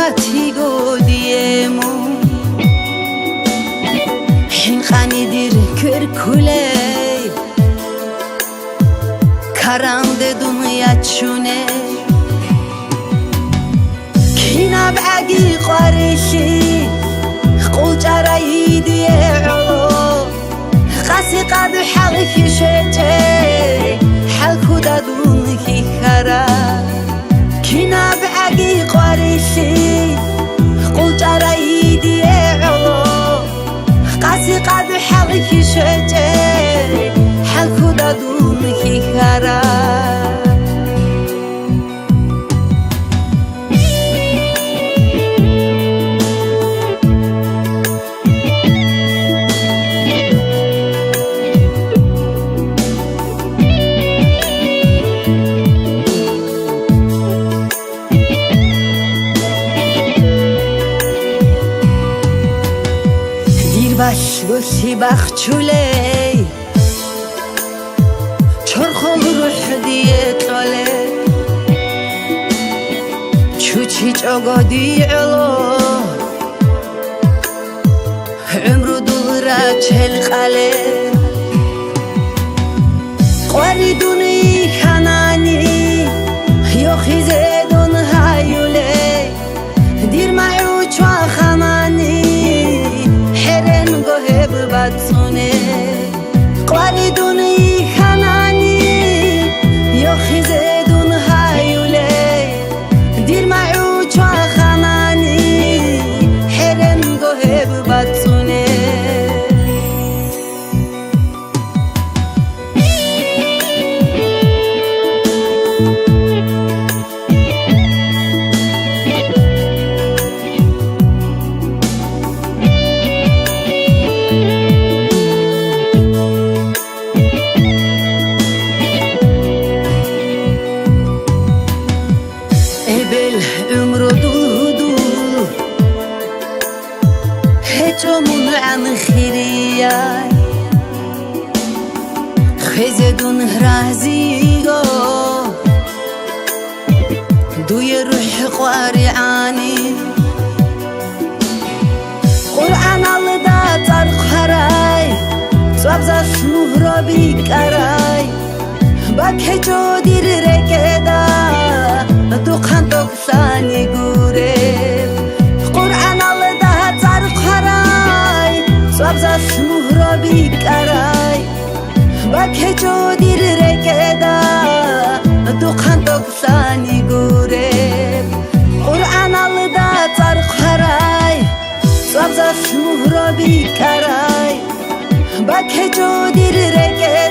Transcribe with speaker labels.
Speaker 1: ساعتی گودیمو این خانی دیر کرکوله karande dünya çune kina bagi qarishi qulcarayi diyo qasi qad halki shete halku dadun ki khara kina bagi qarishi qulcarayi diyo qasi qad halki shete halku dadun ki khara باشی بخچوله چرخل روح دیت لاله چوچی چاگادی علو عمرو دل را چل خاله قواری دونی خنانی یا خیزه دون هایوله دیر معو چوا خمانی باتونه قواری دونی خنانی یا خیزه دون هایوله دیر معو چوا خمانی حرم گوه باتونه خزدون رازیگو دوی روح قارعانی قرآن الدا طرق هرای سبزش مهرا بیکرای باکه جو دیر رکدا دوخان دوکسانی گوره قرآن الدا طرق هرای سبزش مهرا بیکرای باکه جو دیر رکدا دوخان دوکسانی گوره قرآن الدا طرق هرای سبزش مهرا بیکرای باکه جو دیر رکدا